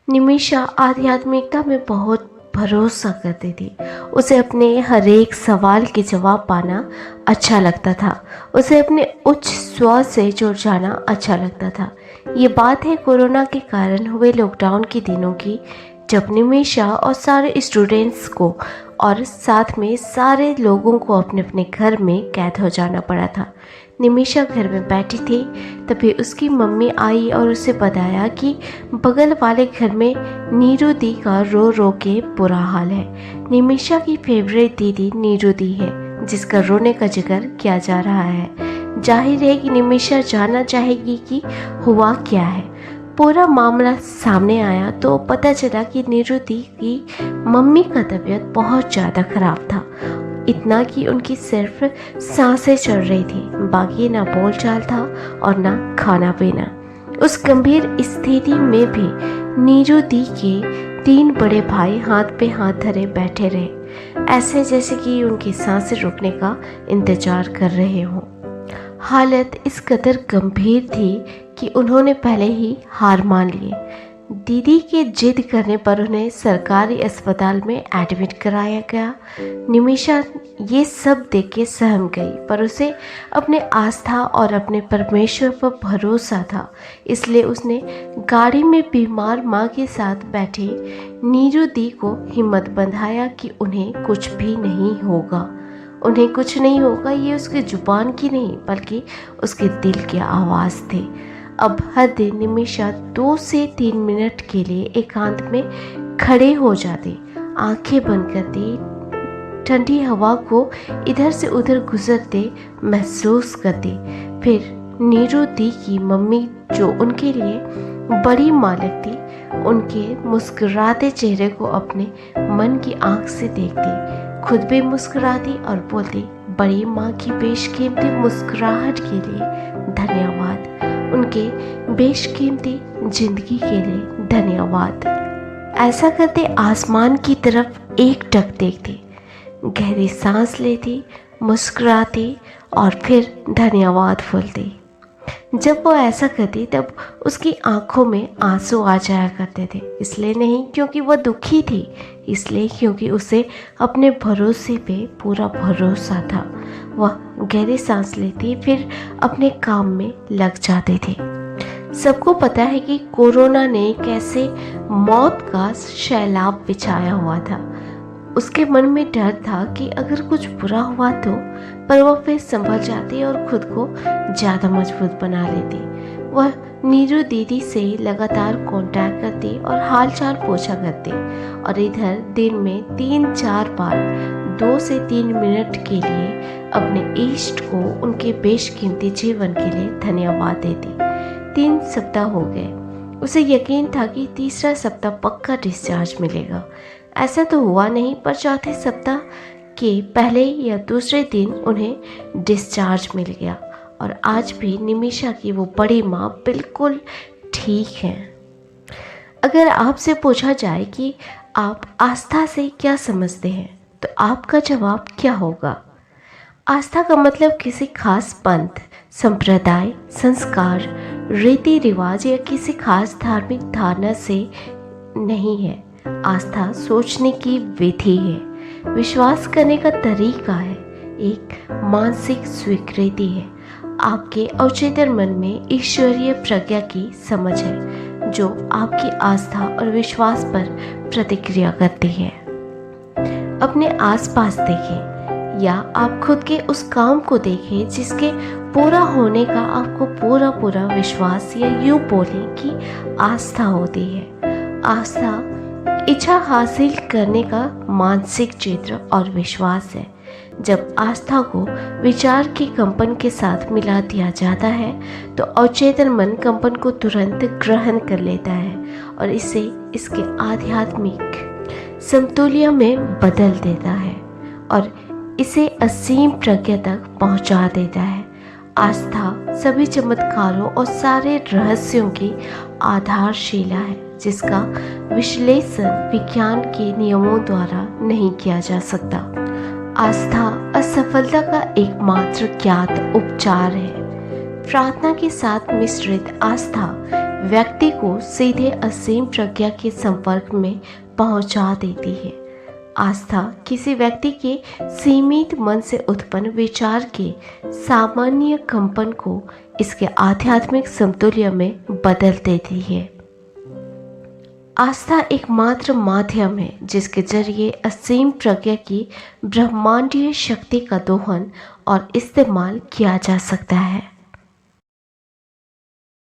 निमिषा आध्यात्मिकता में बहुत भरोसा करती थी। उसे अपने हर एक सवाल के जवाब पाना अच्छा लगता था। उसे अपने उच्च स्वर से जुड़ जाना अच्छा लगता था। ये बात है कोरोना के कारण हुए लॉकडाउन के दिनों की, जब निमिषा और सारे स्टूडेंट्स को और साथ में सारे लोगों को अपने अपने घर में कैद हो जाना पड़ा था। निमिषा घर में बैठी थी, तभी उसकी मम्मी आई और उसे बताया कि बगल वाले घर में नीरू दी का रो रो के बुरा हाल है। निमिषा की फेवरेट दीदी नीरू दी है, जिसका रोने का जिक्र किया जा रहा है। जाहिर है कि निमिषा जानना चाहेगी कि हुआ क्या है। पूरा मामला सामने आया तो पता चला कि नीरू दी की मम्मी का तबीयत बहुत ज़्यादा खराब था। इतना कि उनकी सिर्फ सांसें चल रही थी, बाकी ना बोलचाल था और ना खाना पीना। उस गंभीर स्थिति में भी नीरू दी के 3 बड़े भाई हाथ पे हाथ धरे बैठे रहे, ऐसे जैसे कि उनकी सांसें रुकने का इंतजार कर रहे हों। हालत इस कदर गंभीर थी कि उन्होंने पहले ही हार मान ली। दीदी के जिद करने पर उन्हें सरकारी अस्पताल में एडमिट कराया गया। निमिषा ये सब देख के सहम गई, पर उसे अपने आस्था और अपने परमेश्वर पर भरोसा था। इसलिए उसने गाड़ी में बीमार माँ के साथ बैठे नीरू दी को हिम्मत बंधाया कि उन्हें कुछ भी नहीं होगा। उन्हें कुछ नहीं होगा, ये उसकी जुबान की नहीं बल्कि उसके दिल की आवाज़ थी। अब हर दिन निमिषा 2 से 3 मिनट के लिए एकांत में खड़े हो जाते, आंखें बंद करते, ठंडी हवा को इधर से उधर गुजरते महसूस करते। फिर नीरू दी की मम्मी, जो उनके लिए बड़ी माँ लगती, उनके मुस्कुराते चेहरे को अपने मन की आंख से देखती, खुद भी मुस्कुराती और बोलती, बड़ी माँ की बेशकीमती मुस्कुराहट के लिए धन्यवाद, उनके बेशकीमती जिंदगी के लिए धन्यवाद। ऐसा करते आसमान की तरफ एकटक देखती, गहरी सांस लेती, मुस्कुराती और फिर धन्यवाद बोलती। जब वो ऐसा करती तब उसकी आंखों में आंसू आ जाया करते थे। इसलिए नहीं क्योंकि वह दुखी थी, इसलिए क्योंकि उसे अपने भरोसे पे पूरा भरोसा था। वह गहरी सांस लेती, फिर अपने काम में लग जाते थे। सबको पता है कि कोरोना ने कैसे मौत का सैलाब बिछाया हुआ था। उसके मन में डर था कि अगर कुछ बुरा हुआ तो, पर वह फिर संभल जाती और खुद को ज़्यादा मजबूत बना लेती। वह नीरू दीदी से लगातार कांटेक्ट करती और हालचाल पूछा करती, और इधर दिन में 3-4 बार 2 से 3 मिनट के लिए अपने इष्ट को उनके बेशकीमती जीवन के लिए धन्यवाद देती। 3 सप्ताह हो गए। उसे यकीन था कि तीसरा सप्ताह पक्का डिस्चार्ज मिलेगा। ऐसा तो हुआ नहीं, पर चौथे सप्ताह के पहले या दूसरे दिन उन्हें डिस्चार्ज मिल गया और आज भी निमिषा की वो बड़ी माँ बिल्कुल ठीक है। अगर आपसे पूछा जाए कि आप आस्था से क्या समझते हैं, तो आपका जवाब क्या होगा? आस्था का मतलब किसी खास पंथ, संप्रदाय, संस्कार, रीति रिवाज या किसी खास धार्मिक धारणा से नहीं है। आस्था सोचने की विधि है, विश्वास करने का तरीका है, एक मानसिक स्वीकृति है। आपके अवचेतन मन में ईश्वरीय प्रज्ञा की समझ है, जो आपकी आस्था और विश्वास पर प्रतिक्रिया करती है। अपने आसपास देखें या आप खुद के उस काम को देखें जिसके पूरा होने का आपको पूरा विश्वास, या यूँ बोलें कि आस्था होती है। आस्था इच्छा हासिल करने का मानसिक चित्र और विश्वास है। जब आस्था को विचार के कंपन के साथ मिला दिया जाता है तो अवचेतन मन कंपन को तुरंत ग्रहण कर लेता है और इसे इसके आध्यात्मिक समतुल्य में बदल देता है और इसे असीम प्रज्ञा तक पहुंचा देता है। आस्था सभी चमत्कारों और सारे रहस्यों की आधारशिला है, जिसका विश्लेषण विज्ञान के नियमों द्वारा नहीं किया जा सकता। आस्था असफलता का एकमात्र ज्ञात उपचार है। प्रार्थना के साथ मिश्रित आस्था व्यक्ति को सीधे असीम प्रज्ञा के संपर्क में पहुंचा देती है। आस्था किसी व्यक्ति के सीमित मन से उत्पन्न विचार के सामान्य कंपन को इसके आध्यात्मिक समतुल्य में बदल देती है। आस्था एकमात्र माध्यम है जिसके जरिए असीम प्रज्ञा की ब्रह्मांडीय शक्ति का दोहन और इस्तेमाल किया जा सकता है।